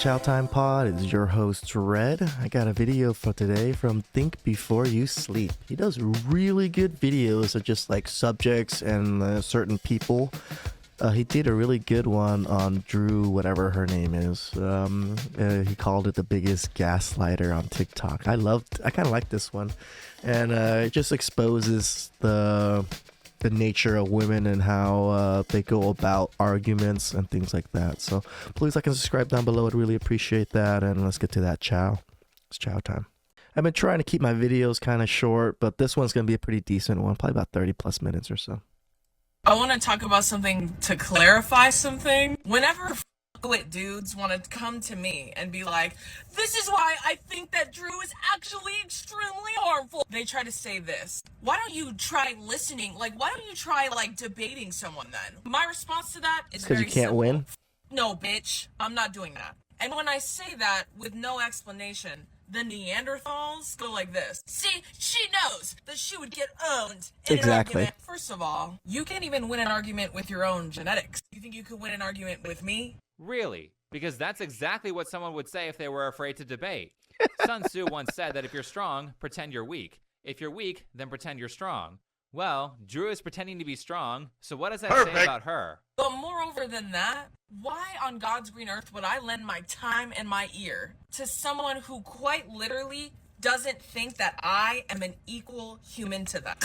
TheChowTimePod. It's your host, Red. I got a video for today from Think Before You Sleep. He does really good videos of just like subjects and certain people. He did a really good one on Drew, whatever her name is. He called it the biggest gaslighter on TikTok. I kind of like this one. And it just exposes the nature of women and how they go about arguments and things like that. So please like and subscribe down below. I'd really appreciate that. And let's get to that chow. It's chow time. I've been trying to keep my videos kind of short, but this one's going to be a pretty decent one. Probably about 30 plus minutes or so. I want to talk about something to clarify something. Whenever with dudes want to come to me and be like, this is why I think that Drew is actually extremely harmful, they try to say this. Why don't you try listening? Like, why don't you try, like, debating someone then? My response to that is very simple. Because you can't win? No, bitch. I'm not doing that. And when I say that with no explanation, the Neanderthals go like this. See, she knows that she would get owned in an argument. First of all, you can't even win an argument with your own genetics. You think you could win an argument with me? Really? Because that's exactly what someone would say if they were afraid to debate. Sun Tzu once said that if you're strong, pretend you're weak. If you're weak, then pretend you're strong. Well, Drew is pretending to be strong, so what does that say about her? But moreover than that, why on God's green earth would I lend my time and my ear to someone who quite literally doesn't think that I am an equal human to them?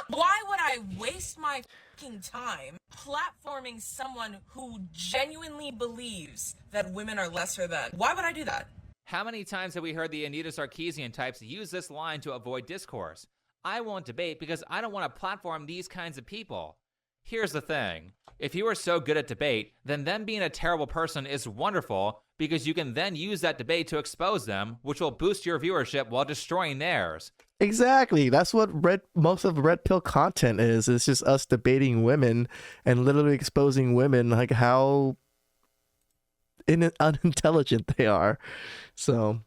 Why would I waste my fucking time platforming someone who genuinely believes that women are lesser than? Why would I do that? How many times have we heard the Anita Sarkeesian types use this line to avoid discourse? I won't debate because I don't want to platform these kinds of people. Here's the thing. If you are so good at debate, then them being a terrible person is wonderful because you can then use that debate to expose them, which will boost your viewership while destroying theirs. Exactly. That's what most of Red Pill content is. It's just us debating women and literally exposing women, like how unintelligent they are. So,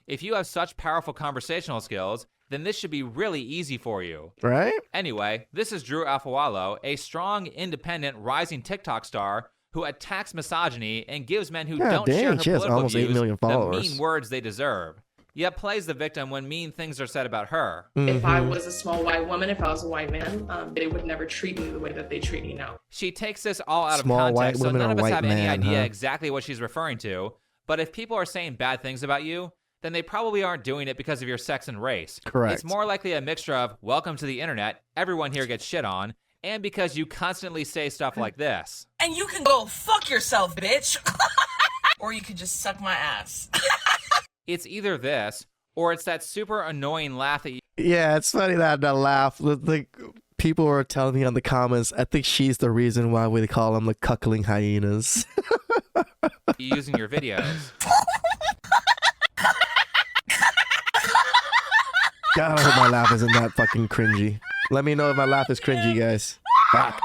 if you have such powerful conversational skills, then this should be really easy for you. Right? Anyway, this is Drew Afawalo, a strong, independent, rising TikTok star who attacks misogyny and gives men who don't share her political almost 8 million views the followers. mean words they deserve. Yet plays the victim when mean things are said about her. If I was a small white woman, if I was a white man, they would never treat me the way that they treat me now. She takes this all out Small of context, white so women none or of us white have any man, idea huh? exactly what she's referring to. But if people are saying bad things about you, then they probably aren't doing it because of your sex and race. Correct. It's more likely a mixture of, welcome to the internet, everyone here gets shit on, and because you constantly say stuff like this. And you can go fuck yourself, bitch. Or you could just suck my ass. It's either this, or it's that super annoying laugh that you Yeah, it's funny that laugh. Like, people were telling me on the comments, I think she's the reason why we call them the cuckling hyenas. use in your videos. God, I hope my laugh isn't that fucking cringy. Let me know if my laugh is cringy, guys. Fuck.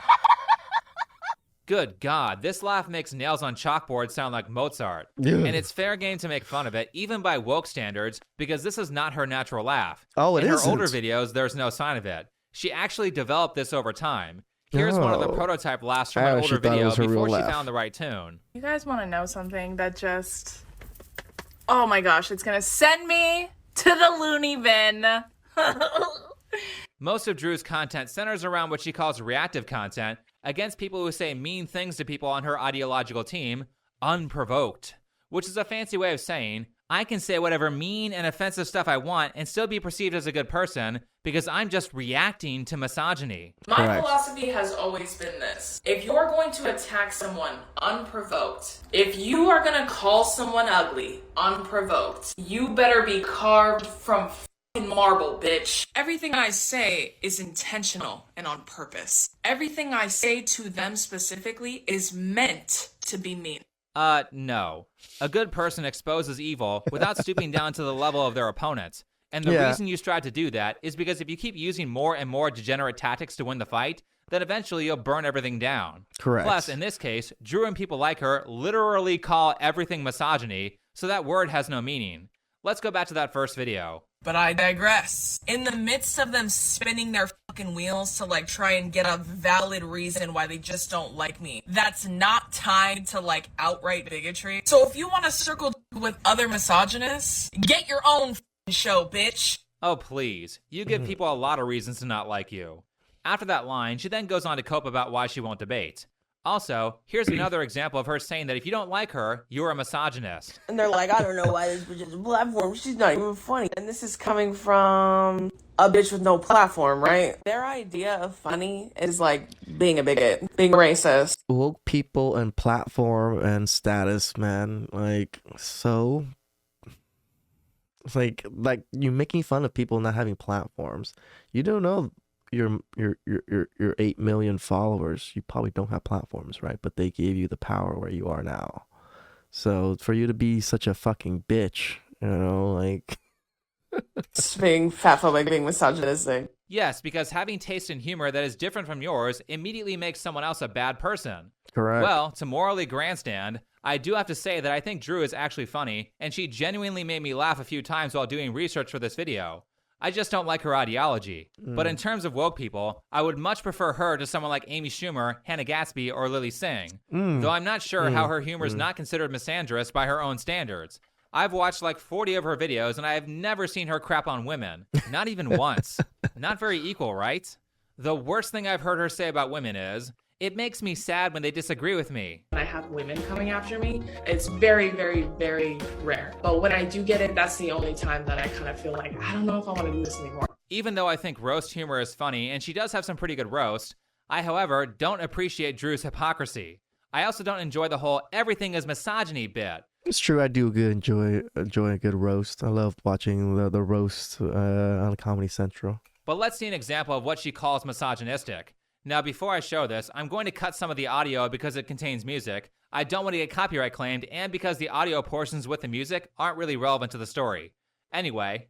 Good God, this laugh makes nails on chalkboard sound like Mozart. Dude. And it's fair game to make fun of it, even by woke standards, because this is not her natural laugh. Oh, it In her isn't. older videos, there's no sign of it. She actually developed this over time. Here's one of the prototype laughs from I an actually older thought it video was her before real she laugh. found the right tune. You guys want to know something that just... Oh my gosh, it's going to send me to the loony bin. Most of Drew's content centers around what she calls reactive content against people who say mean things to people on her ideological team, unprovoked, which is a fancy way of saying, I can say whatever mean and offensive stuff I want and still be perceived as a good person because I'm just reacting to misogyny. My Correct. philosophy has always been this. If you're going to attack someone unprovoked, if you are going to call someone ugly unprovoked, you better be carved from fucking marble, bitch. Everything I say is intentional and on purpose. Everything I say to them specifically is meant to be mean. No. A good person exposes evil without stooping down to the level of their opponents. And the reason you strive to do that is because if you keep using more and more degenerate tactics to win the fight, then eventually you'll burn everything down. Correct. Plus, in this case, Drew and people like her literally call everything misogyny, so that word has no meaning. Let's go back to that first video. But I digress. In the midst of them spinning their fucking wheels to like try and get a valid reason why they just don't like me, that's not tied to like outright bigotry. So if you want to circle with other misogynists, get your own fucking show, bitch. Oh, please. You give people a lot of reasons to not like you. After that line, she then goes on to cope about why she won't debate. Also, here's another example of her saying that if you don't like her, you're a misogynist. And they're like, I don't know why this bitch has a platform. She's not even funny. And this is coming from a bitch with no platform, right? Their idea of funny is like being a bigot, being racist. Woke people and platform and status, man. Like, so... Like you making fun of people not having platforms. You don't know your 8 million followers. You probably don't have platforms, right? But they gave you the power where you are now. So for you to be such a fucking bitch, you know, like Being fatphobic, being misogynistic. Yes, because having taste in humor that is different from yours immediately makes someone else a bad person. correct. Well, to morally grandstand, I do have to say that I think Drew is actually funny, and she genuinely made me laugh a few times while doing research for this video. I just don't like her ideology. But in terms of woke people, I would much prefer her to someone like Amy Schumer, Hannah Gatsby, or Lily Singh. Though I'm not sure how her humor is not considered misandrous by her own standards. I've watched like 40 of her videos, and I have never seen her crap on women. Not even once. Not very equal, right? The worst thing I've heard her say about women is, it makes me sad when they disagree with me. When I have women coming after me, it's very, very, very rare. But when I do get it, that's the only time that I kind of feel like, I don't know if I want to do this anymore. Even though I think roast humor is funny, and she does have some pretty good roast, I, however, don't appreciate Drew's hypocrisy. I also don't enjoy the whole everything is misogyny bit. It's true. I do enjoy a good roast. I love watching the roast on Comedy Central. But let's see an example of what she calls misogynistic. Now, before I show this, I'm going to cut some of the audio because it contains music. I don't want to get copyright claimed, and because the audio portions with the music aren't really relevant to the story. Anyway.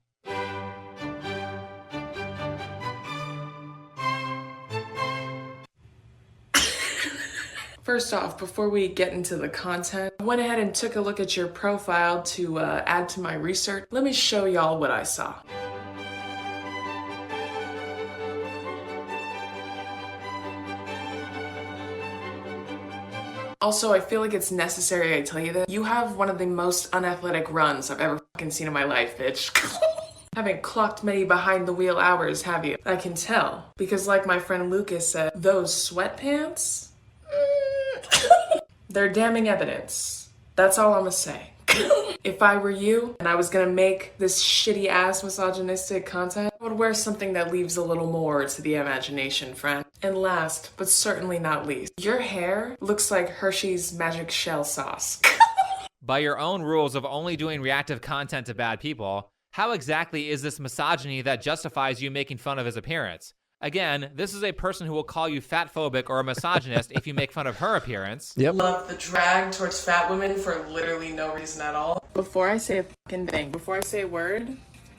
First off, before we get into the content, I went ahead and took a look at your profile to add to my research. Let me show y'all what I saw. Also, I feel like it's necessary I tell you that you have one of the most unathletic runs I've ever fucking seen in my life, bitch. Haven't clocked many behind the wheel hours, have you? I can tell. Because like my friend Lucas said, those sweatpants? They're damning evidence. That's all I'm gonna say. If I were you and I was gonna make this shitty ass misogynistic content, I would wear something that leaves a little more to the imagination, friend. And last, but certainly not least, your hair looks like Hershey's magic shell sauce. By your own rules of only doing reactive content to bad people, how exactly is this misogyny that justifies you making fun of his appearance? Again, this is a person who will call you fatphobic or a misogynist if you make fun of her appearance. Yep. Love the drag towards fat women for literally no reason at all. Before I say a fucking thing, before I say a word,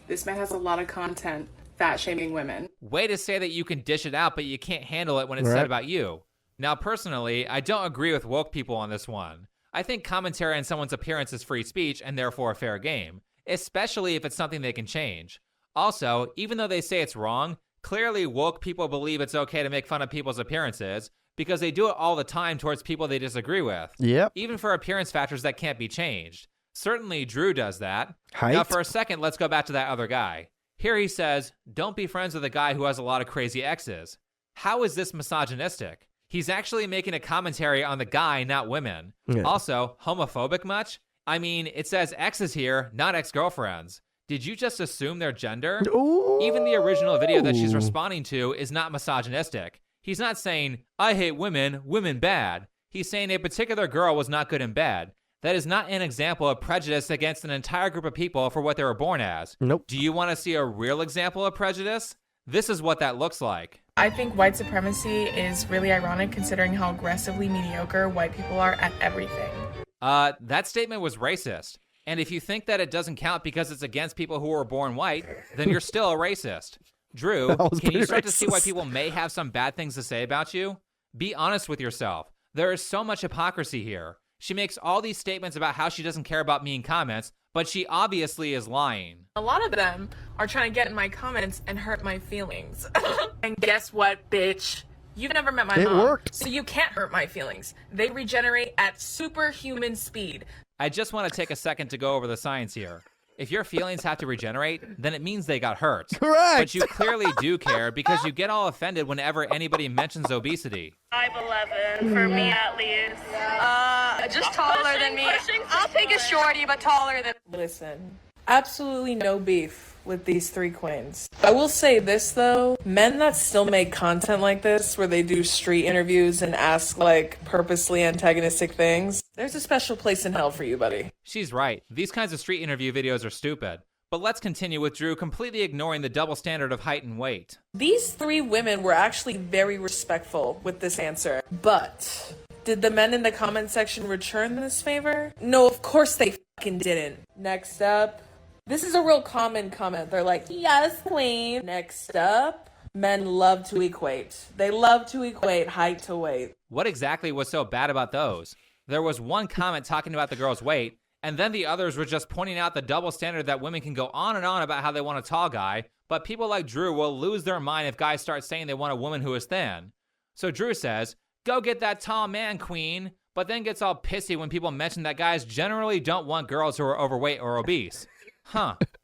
this man has a lot of content fat shaming women. Way to say that you can dish it out, but you can't handle it when it's said about you. Now, personally, I don't agree with woke people on this one. I think commentary on someone's appearance is free speech and therefore a fair game, especially if it's something they can change. Also, even though they say it's wrong, clearly woke people believe it's okay to make fun of people's appearances because they do it all the time towards people they disagree with. Yep. Even for appearance factors that can't be changed. Certainly Drew does that. Height. Now for a second, let's go back to that other guy. Here he says, don't be friends with a guy who has a lot of crazy exes. How is this misogynistic? He's actually making a commentary on the guy, not women. Yeah. Also, homophobic much? I mean, it says exes here, not ex-girlfriends. Did you just assume their gender? Ooh. Even the original video that she's responding to is not misogynistic. He's not saying, I hate women, women bad. He's saying a particular girl was not good in bed. That is not an example of prejudice against an entire group of people for what they were born as. Nope. Do you want to see a real example of prejudice? This is what that looks like. I think white supremacy is really ironic considering how aggressively mediocre white people are at everything. That statement was racist. And if you think that it doesn't count because it's against people who were born white, then you're still a racist. Drew, can you start to see why people may have some bad things to say about you? Be honest with yourself. There is so much hypocrisy here. She makes all these statements about how she doesn't care about mean comments, but she obviously is lying. A lot of them are trying to get in my comments and hurt my feelings. And guess what, bitch? You've never met my mom. It worked. So you can't hurt my feelings. They regenerate at superhuman speed. I just want to take a second to go over the science here. If your feelings have to regenerate, then it means they got hurt. Correct. But you clearly do care because you get all offended whenever anybody mentions obesity. 5'11", for me at least. Just taller than me. I'll take a shorty, but taller than. Listen, absolutely no beef with these three queens. I will say this though, men that still make content like this, where they do street interviews and ask like purposely antagonistic things, there's a special place in hell for you, buddy. She's right. These kinds of street interview videos are stupid. But let's continue with Drew completely ignoring the double standard of height and weight. These three women were actually very respectful with this answer, but did the men in the comment section return this favor? No, of course they fucking didn't. Next up, this is a real common comment. They're like, yes, queen. Next up, men love to equate. They love to equate height to weight. What exactly was so bad about those? There was one comment talking about the girl's weight, and then the others were just pointing out the double standard that women can go on and on about how they want a tall guy, but people like Drew will lose their mind if guys start saying they want a woman who is thin. So Drew says, go get that tall man, queen, but then gets all pissy when people mention that guys generally don't want girls who are overweight or obese.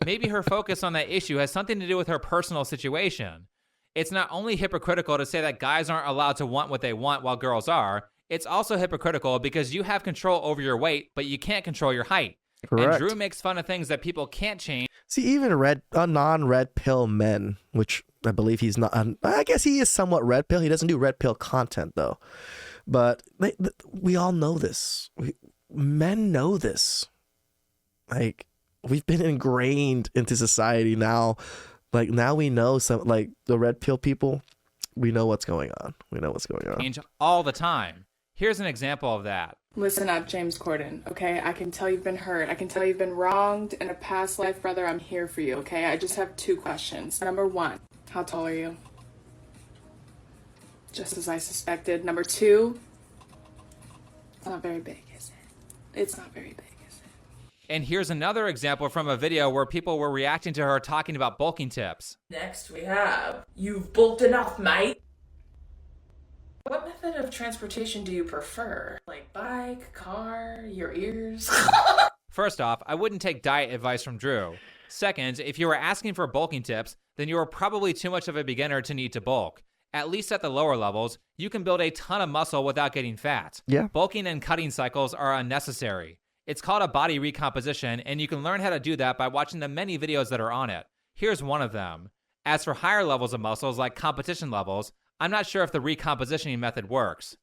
Maybe her focus on that issue has something to do with her personal situation. It's not only hypocritical to say that guys aren't allowed to want what they want while girls are, it's also hypocritical because you have control over your weight, but you can't control your height. Correct. And Drew makes fun of things that people can't change. See, even non-red pill men, which I believe he's not, I guess he is somewhat red pill. He doesn't do red pill content though. But we all know this. Men know this. Like, we've been ingrained into society now. Like, now we know some, like the red pill people, we know what's going on. We know what's going on. Change all the time. Here's an example of that. Listen up, James Corden, okay? I can tell you've been hurt. I can tell you've been wronged in a past life, brother. I'm here for you, okay? I just have two questions. Number one, how tall are you? Just as I suspected. Number two, it's not very big, is it? It's not very big, is it? And here's another example from a video where people were reacting to her talking about bulking tips. Next we have, you've bulked enough, mate. What method of transportation do you prefer? Like bike, car, your ears? First off, I wouldn't take diet advice from Drew. Second, if you were asking for bulking tips, then you are probably too much of a beginner to need to bulk. At least at the lower levels, you can build a ton of muscle without getting fat. Yeah. Bulking and cutting cycles are unnecessary. It's called a body recomposition, and you can learn how to do that by watching the many videos that are on it. Here's one of them. As for higher levels of muscles, like competition levels, I'm not sure if the recompositioning method works.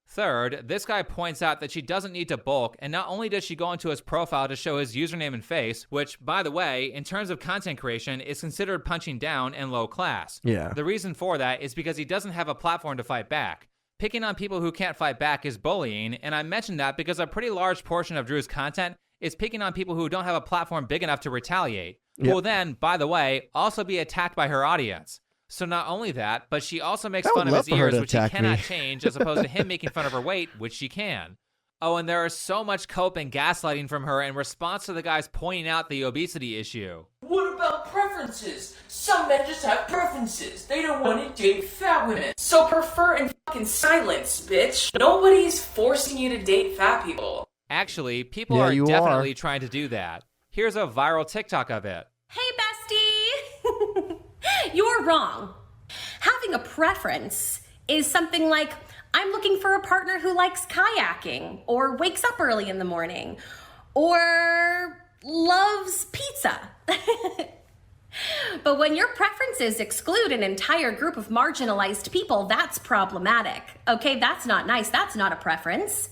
Third, this guy points out that she doesn't need to bulk, and not only does she go into his profile to show his username and face, which, by the way, in terms of content creation, is considered punching down and low class. Yeah. The reason for that is because he doesn't have a platform to fight back. Picking on people who can't fight back is bullying, and I mention that because a pretty large portion of Drew's content is picking on people who don't have a platform big enough to retaliate, who will then, by the way, also be attacked by her audience. So not only that, but she also makes fun of his ears, which he cannot change, as opposed to him making fun of her weight, which she can. Oh, and there is so much cope and gaslighting from her in response to the guys pointing out the obesity issue. What about preferences? Some men just have preferences. They don't want to date fat women. So prefer in fucking silence, bitch. Nobody's forcing you to date fat people. Actually, people Yeah, are you definitely are. trying to do that. Here's a viral TikTok of it. Hey, bestie! You're wrong. Having a preference is something like, I'm looking for a partner who likes kayaking, or wakes up early in the morning, or loves pizza. But when your preferences exclude an entire group of marginalized people, that's problematic. Okay, that's not nice. That's not a preference.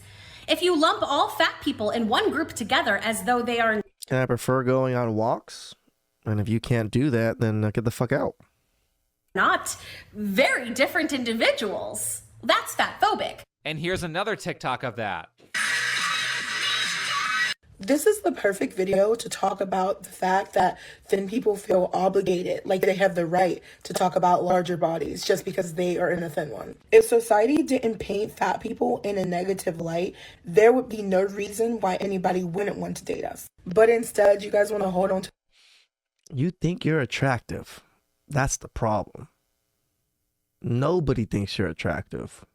If you lump all fat people in one group together as though they are Can I prefer going on walks? And if you can't do that, then get the fuck out. not very different individuals, that's fatphobic. And here's another TikTok of that. This is the perfect video to talk about the fact that thin people feel obligated, like they have the right to talk about larger bodies just because they are in a thin one. If society didn't paint fat people in a negative light, there would be no reason why anybody wouldn't want to date us. But instead, you guys want to hold on to... You think you're attractive. That's the problem. Nobody thinks you're attractive.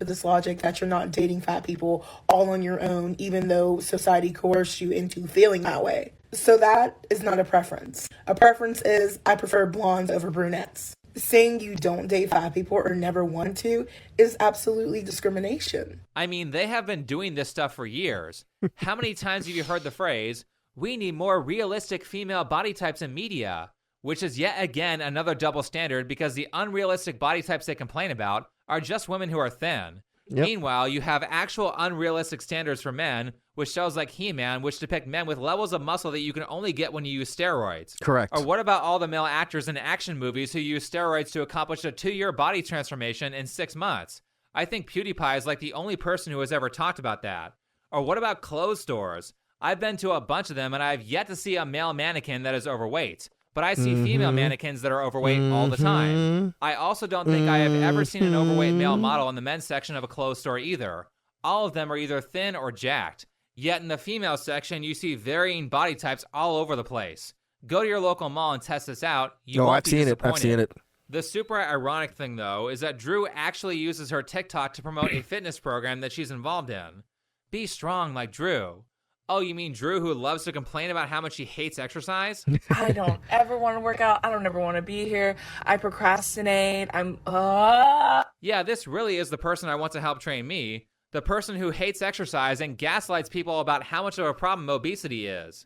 This logic that you're not dating fat people all on your own, even though society coerced you into feeling that way. So that is not a preference. A preference is, I prefer blondes over brunettes. Saying you don't date fat people or never want to is absolutely discrimination. I mean, they have been doing this stuff for years. How many times have you heard the phrase, we need more realistic female body types in media? Which is yet again another double standard because the unrealistic body types they complain about are just women who are thin. Yep. Meanwhile, you have actual unrealistic standards for men, with shows like He-Man, which depict men with levels of muscle that you can only get when you use steroids. Correct. Or what about all the male actors in action movies who use steroids to accomplish a 2-year body transformation in 6 months? I think PewDiePie is like the only person who has ever talked about that. Or what about clothes stores? I've been to a bunch of them and I have yet to see a male mannequin that is overweight. But I see female mannequins that are overweight all the time. I also don't think I have ever seen an overweight male model in the men's section of a clothes store either. All of them are either thin or jacked. Yet in the female section, you see varying body types all over the place. Go to your local mall and test this out. You won't be disappointed. I've seen it. The super ironic thing, though, is that Drew actually uses her TikTok to promote a fitness program that she's involved in. Be strong like Drew. Oh, you mean Drew, who loves to complain about how much he hates exercise? I don't ever want to work out. I don't ever want to be here. I procrastinate. Yeah, this really is the person I want to help train me. The person who hates exercise and gaslights people about how much of a problem obesity is.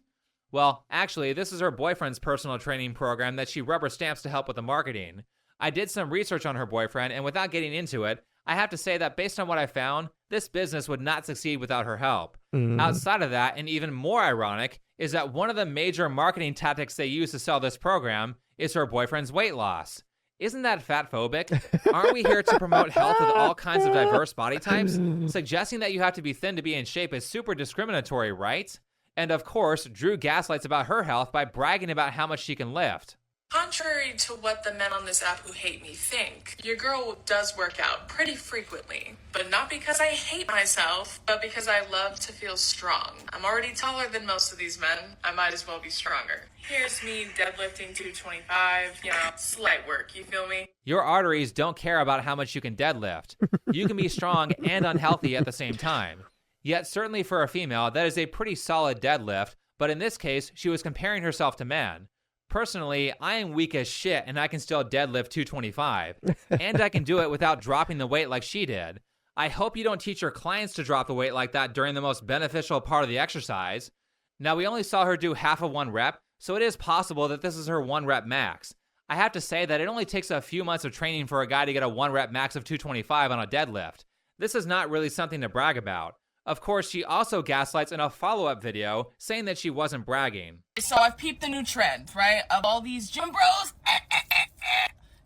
Well, actually, this is her boyfriend's personal training program that she rubber stamps to help with the marketing. I did some research on her boyfriend, and without getting into it, I have to say that based on what I found, this business would not succeed without her help. Outside of that, and even more ironic, is that one of the major marketing tactics they use to sell this program is her boyfriend's weight loss. Isn't that fat-phobic? Aren't we here to promote health with all kinds of diverse body types? Suggesting that you have to be thin to be in shape is super discriminatory, right? And of course, Drew gaslights about her health by bragging about how much she can lift. Contrary to what the men on this app who hate me think, your girl does work out pretty frequently. But not because I hate myself, but because I love to feel strong. I'm already taller than most of these men. I might as well be stronger. Here's me deadlifting 225, slight work, you feel me? Your arteries don't care about how much you can deadlift. You can be strong and unhealthy at the same time. Yet certainly for a female, that is a pretty solid deadlift, but in this case, she was comparing herself to men. Personally, I am weak as shit and I can still deadlift 225. And I can do it without dropping the weight like she did. I hope you don't teach your clients to drop the weight like that during the most beneficial part of the exercise. Now, we only saw her do half of 1 rep, so it is possible that this is her 1 rep max. I have to say that it only takes a few months of training for a guy to get a 1 rep max of 225 on a deadlift. This is not really something to brag about. Of course, she also gaslights in a follow-up video saying that she wasn't bragging. So I've peeped the new trend, right? Of all these gym bros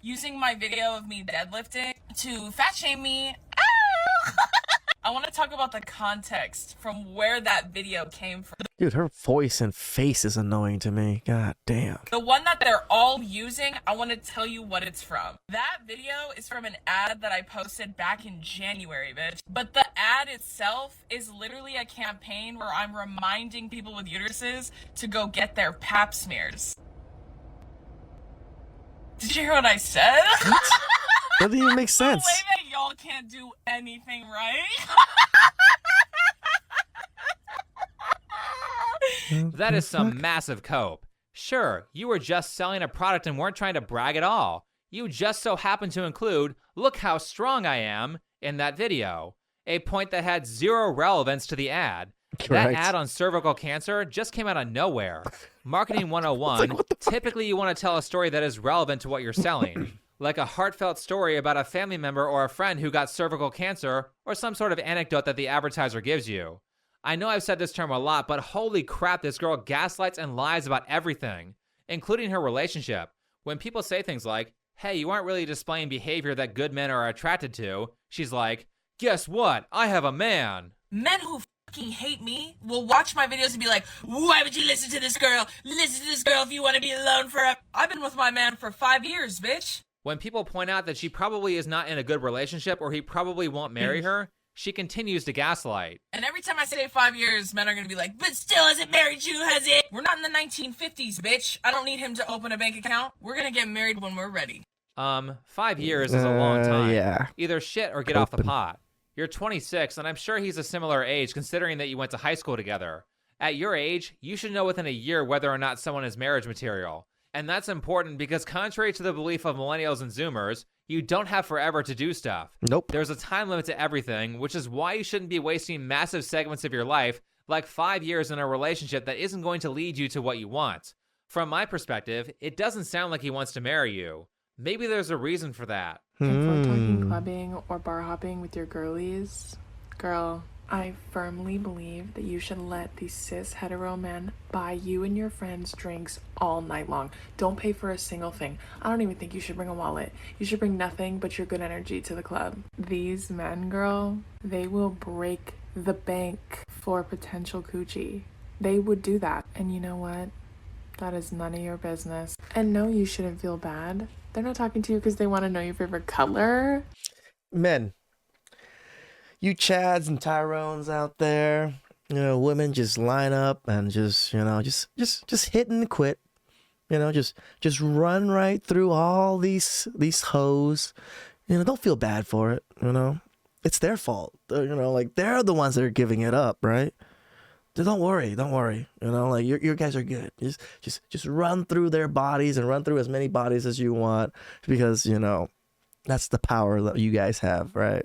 using my video of me deadlifting to fat shame me. I want to talk about the context from where that video came from. Dude, her voice and face is annoying to me. God damn. The one that they're all using, I want to tell you what it's from. That video is from an ad that I posted back in January, bitch. But the ad itself is literally a campaign where I'm reminding people with uteruses to go get their pap smears. Did you hear what I said? That doesn't even make sense. The way that y'all can't do anything right. That is some massive cope. Sure, you were just selling a product and weren't trying to brag at all. You just so happened to include, look how strong I am, in that video. A point that had zero relevance to the ad. That ad on cervical cancer just came out of nowhere. Marketing 101, typically you want to tell a story that is relevant to what you're selling. Like a heartfelt story about a family member or a friend who got cervical cancer, or some sort of anecdote that the advertiser gives you. I know I've said this term a lot, but holy crap, this girl gaslights and lies about everything, including her relationship. When people say things like, hey, you aren't really displaying behavior that good men are attracted to, she's like, guess what? I have a man. Men who fucking hate me will watch my videos and be like, why would you listen to this girl? Listen to this girl if you want to be alone forever. I've been with my man for 5 years, bitch. When people point out that she probably is not in a good relationship or he probably won't marry her, she continues to gaslight. And every time I say 5 years, men are gonna be like, but still hasn't married you, has it? We're not in the 1950s, bitch. I don't need him to open a bank account. We're gonna get married when we're ready. 5 years is a long time. Yeah. Either shit or get off the pot. You're 26, and I'm sure he's a similar age considering that you went to high school together. At your age, you should know within a year whether or not someone is marriage material. And that's important because contrary to the belief of millennials and Zoomers, you don't have forever to do stuff. Nope. There's a time limit to everything, which is why you shouldn't be wasting massive segments of your life, like 5 years in a relationship that isn't going to lead you to what you want. From my perspective, it doesn't sound like he wants to marry you. Maybe there's a reason for that. Before talking clubbing or bar hopping with your girlies, girl, I firmly believe that you should let these cis hetero men buy you and your friends drinks all night long. Don't pay for a single thing. I don't even think you should bring a wallet. You should bring nothing but your good energy to the club. These men, girl, they will break the bank for potential coochie. They would do that. And you know what? That is none of your business. And no, you shouldn't feel bad. They're not talking to you because they want to know your favorite color. Men, you Chads and Tyrones out there, women just line up and just hit and quit. Just run right through all these hoes. Don't feel bad for it. It's their fault. They're the ones that are giving it up, right? Don't worry. Your guys are good. Just run through their bodies and run through as many bodies as you want because, that's the power that you guys have, right?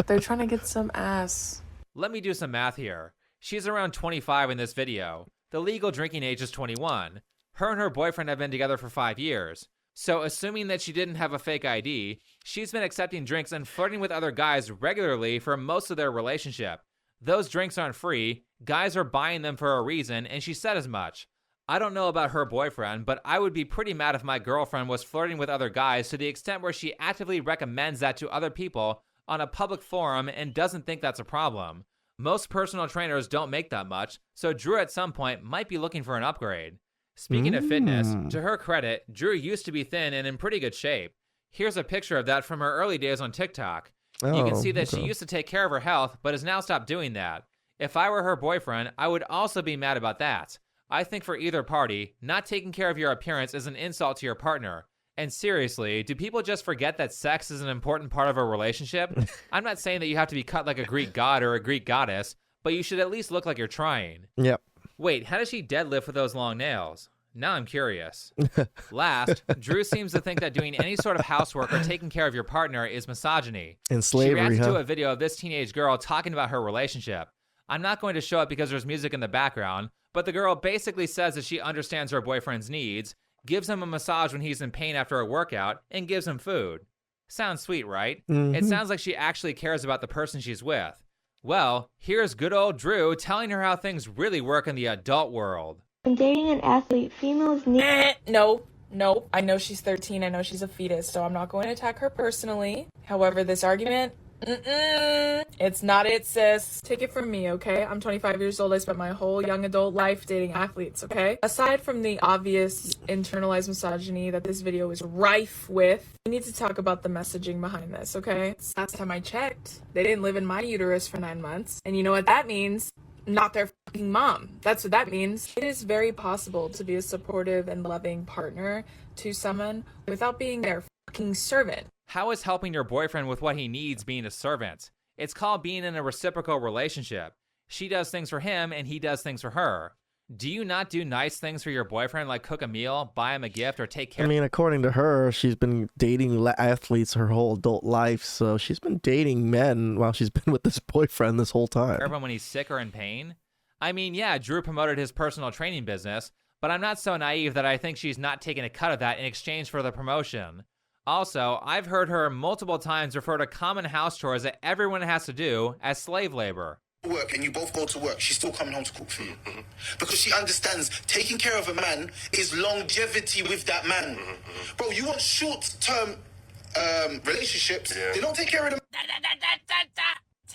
They're trying to get some ass. Let me do some math here. She's around 25 in this video. The legal drinking age is 21. Her and her boyfriend have been together for 5 years. So assuming that she didn't have a fake ID, she's been accepting drinks and flirting with other guys regularly for most of their relationship. Those drinks aren't free, guys are buying them for a reason, and she said as much. I don't know about her boyfriend, but I would be pretty mad if my girlfriend was flirting with other guys to the extent where she actively recommends that to other people on a public forum and doesn't think that's a problem. Most personal trainers don't make that much, so Drew at some point might be looking for an upgrade. Speaking of fitness, to her credit, Drew used to be thin and in pretty good shape. Here's a picture of that from her early days on TikTok. You can see that she used to take care of her health, but has now stopped doing that. If I were her boyfriend, I would also be mad about that. I think for either party, not taking care of your appearance is an insult to your partner. And seriously, do people just forget that sex is an important part of a relationship? I'm not saying that you have to be cut like a Greek god or a Greek goddess, but you should at least look like you're trying. Yep. Wait, how does she deadlift with those long nails? Now I'm curious. Last, Drew seems to think that doing any sort of housework or taking care of your partner is misogyny. And slavery, she reacted to a video of this teenage girl talking about her relationship. I'm not going to show it because there's music in the background, but the girl basically says that she understands her boyfriend's needs, gives him a massage when he's in pain after a workout, and gives him food. Sounds sweet, right? It sounds like she actually cares about the person she's with. Well, here's good old Drew telling her how things really work in the adult world. When dating an athlete, females need... No. I know she's 13. I know she's a fetus, so I'm not going to attack her personally. However, this argument... It's not it, sis. Take it from me, okay? I'm 25 years old. I spent my whole young adult life dating athletes, okay? Aside from the obvious internalized misogyny that this video is rife with, we need to talk about the messaging behind this, okay? Last time I checked, they didn't live in my uterus for 9 months. And you know what that means? Not their fucking mom. That's what that means. It is very possible to be a supportive and loving partner to someone without being their fucking servant. How is helping your boyfriend with what he needs being a servant? It's called being in a reciprocal relationship. She does things for him and he does things for her. Do you not do nice things for your boyfriend like cook a meal, buy him a gift, or take care? I mean, according to her, she's been dating athletes her whole adult life, so she's been dating men while she's been with this boyfriend this whole time. When he's sick or in pain? I mean, yeah, Drew promoted his personal training business, but I'm not so naive that I think she's not taking a cut of that in exchange for the promotion. Also, I've heard her multiple times refer to common house chores that everyone has to do as slave labor. Work and you both go to work, she's still coming home to cook for you. Because she understands taking care of a man is longevity with that man. Bro, you want short-term relationships, they don't take care of them.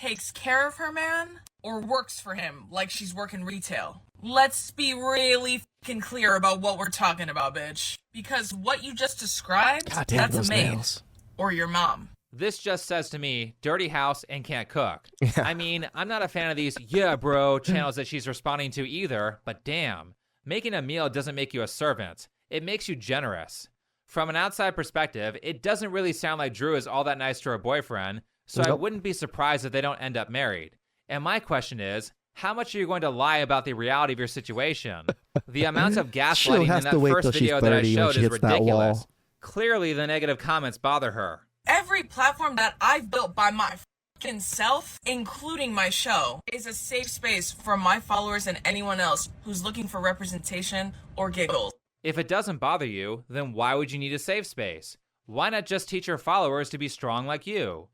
takes care of her man or works for him like she's working retail. Let's be really fucking clear about what we're talking about, bitch. Because what you just described, God damn, that's a those maid. nails. Or your mom. This just says to me, dirty house and can't cook. I mean, I'm not a fan of these yeah bro channels that she's responding to either, but damn, making a meal doesn't make you a servant. It makes you generous. From an outside perspective, it doesn't really sound like Drew is all that nice to her boyfriend, so I wouldn't be surprised if they don't end up married. And my question is, how much are you going to lie about the reality of your situation? The amount of gaslighting in that first video that I showed is ridiculous. Clearly, the negative comments bother her. Every platform that I've built by my fucking self, including my show, is a safe space for my followers and anyone else who's looking for representation or giggles. If it doesn't bother you, then why would you need a safe space? Why not just teach your followers to be strong like you?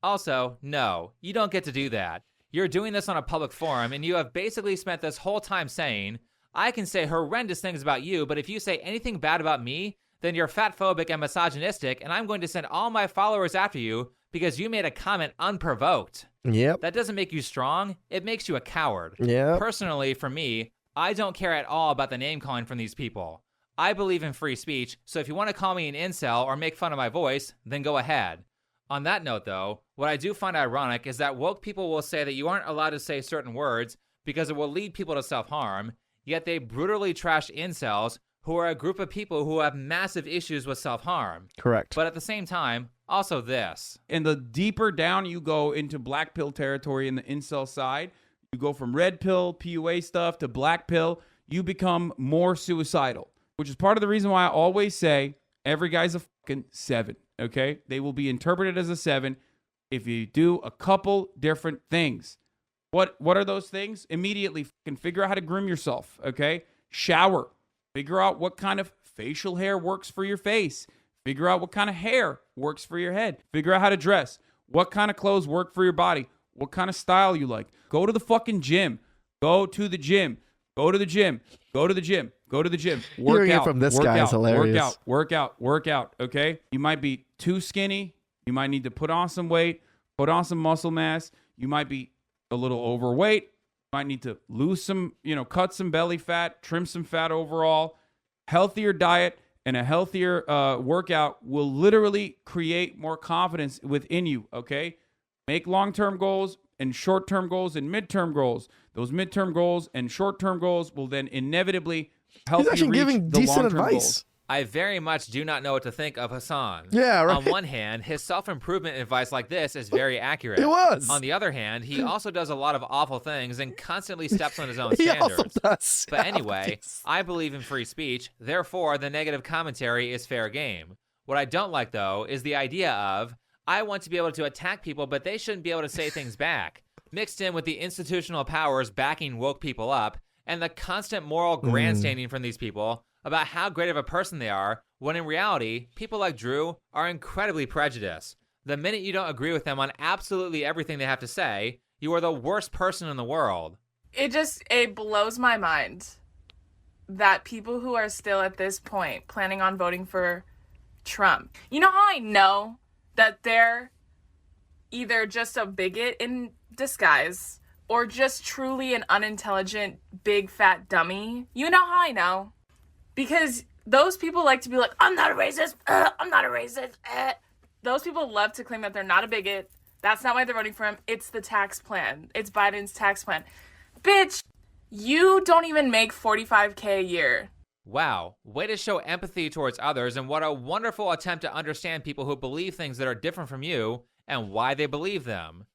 Also, no, you don't get to do that. You're doing this on a public forum, and you have basically spent this whole time saying, I can say horrendous things about you, but if you say anything bad about me, then you're fatphobic and misogynistic, and I'm going to send all my followers after you because you made a comment unprovoked. Yep. That doesn't make you strong. It makes you a coward. Yep. Personally, for me, I don't care at all about the name calling from these people. I believe in free speech, so if you want to call me an incel or make fun of my voice, then go ahead. On that note, though, what I do find ironic is that woke people will say that you aren't allowed to say certain words because it will lead people to self-harm, yet they brutally trash incels, who are a group of people who have massive issues with self-harm. Correct. But at the same time, also this. And the deeper down you go into black pill territory in the incel side, you go from red pill, PUA stuff to black pill, you become more suicidal, which is part of the reason why I always say every guy's a fucking 7, okay? They will be interpreted as a 7 if you do a couple different things. What are those things? Immediately fucking figure out how to groom yourself, okay? Shower. Figure out what kind of facial hair works for your face. Figure out what kind of hair works for your head. Figure out how to dress. What kind of clothes work for your body. What kind of style you like. Go to the fucking gym. Go to the gym. Go to the gym. Go to the gym. Go to the gym. Work out. From this guy is hilarious. Work out. Okay? You might be too skinny. You might need to put on some weight. Put on some muscle mass. You might be a little overweight. Might need to lose some, cut some belly fat, trim some fat overall. Healthier diet and a healthier workout will literally create more confidence within you, okay? Make long-term goals and short-term goals and midterm goals. Those midterm goals and short-term goals will then inevitably help you reach giving the decent long-term advice. goals. I very much do not know what to think of Hassan. Yeah, right. On one hand, his self-improvement advice like this is very accurate. It was. On the other hand, he also does a lot of awful things and constantly steps on his own He also standards. does. But anyway, I believe in free speech, therefore the negative commentary is fair game. What I don't like, though, is the idea of, I want to be able to attack people, but they shouldn't be able to say things back, mixed in with the institutional powers backing woke people up, and the constant moral grandstanding from these people about how great of a person they are, when in reality, people like Drew are incredibly prejudiced. The minute you don't agree with them on absolutely everything they have to say, you are the worst person in the world. It blows my mind that people who are still at this point planning on voting for Trump, you know how I know that they're either just a bigot in disguise or just truly an unintelligent, big, fat dummy? You know how I know? Because those people like to be like, I'm not a racist. I'm not a racist. Those people love to claim that they're not a bigot. That's not why they're voting for him. It's the tax plan. It's Biden's tax plan. Bitch, you don't even make $45K a year. Wow, way to show empathy towards others, and what a wonderful attempt to understand people who believe things that are different from you and why they believe them.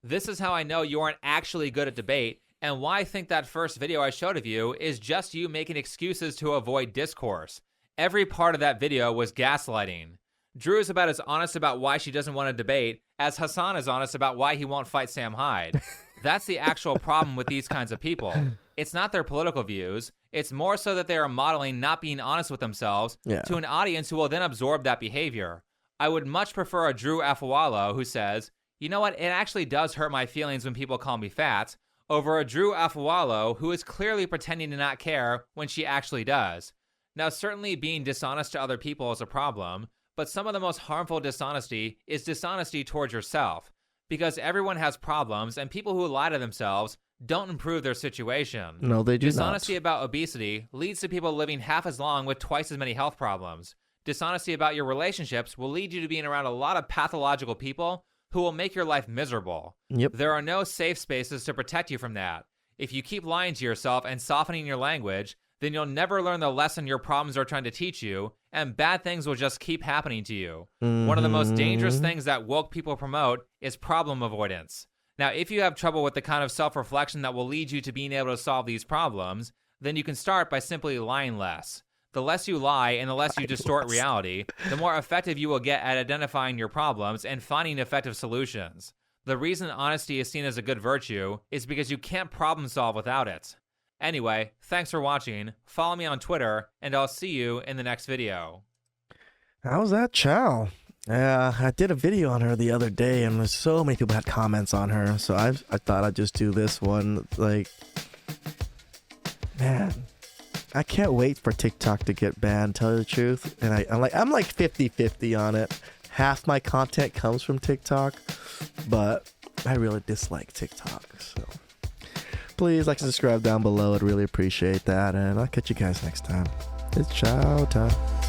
This is how I know you aren't actually good at debate, and why I think that first video I showed of you is just you making excuses to avoid discourse. Every part of that video was gaslighting. Drew is about as honest about why she doesn't want to debate as Hassan is honest about why he won't fight Sam Hyde. That's the actual problem with these kinds of people. It's not their political views. It's more so that they are modeling not being honest with themselves to an audience who will then absorb that behavior. I would much prefer a Drew Afawalo who says, you know what, it actually does hurt my feelings when people call me fat, over a Drew Afawalo who is clearly pretending to not care when she actually does. Now, certainly being dishonest to other people is a problem, but some of the most harmful dishonesty is dishonesty towards yourself. because everyone has problems, and people who lie to themselves don't improve their situation. No, they do Dishonesty not. about obesity leads to people living half as long with twice as many health problems. Dishonesty about your relationships will lead you to being around a lot of pathological people who will make your life miserable. Yep. There are no safe spaces to protect you from that. If you keep lying to yourself and softening your language, then you'll never learn the lesson your problems are trying to teach you, and bad things will just keep happening to you. One of the most dangerous things that woke people promote is problem avoidance. Now, if you have trouble with the kind of self-reflection that will lead you to being able to solve these problems, then you can start by simply lying less. The less you lie and the less you distort reality, the more effective you will get at identifying your problems and finding effective solutions. The reason honesty is seen as a good virtue is because you can't problem solve without it. Anyway, thanks for watching, follow me on Twitter, and I'll see you in the next video. How's that Chow? I did a video on her the other day, and there's so many people had comments on her, so I thought I'd just do this one. Like, man, I can't wait for TikTok to get banned, tell you the truth. And I'm like 50-50 on it. Half my content comes from TikTok, but I really dislike TikTok, so please like and subscribe down below. I'd really appreciate that, and I'll catch you guys next time. It's chow time.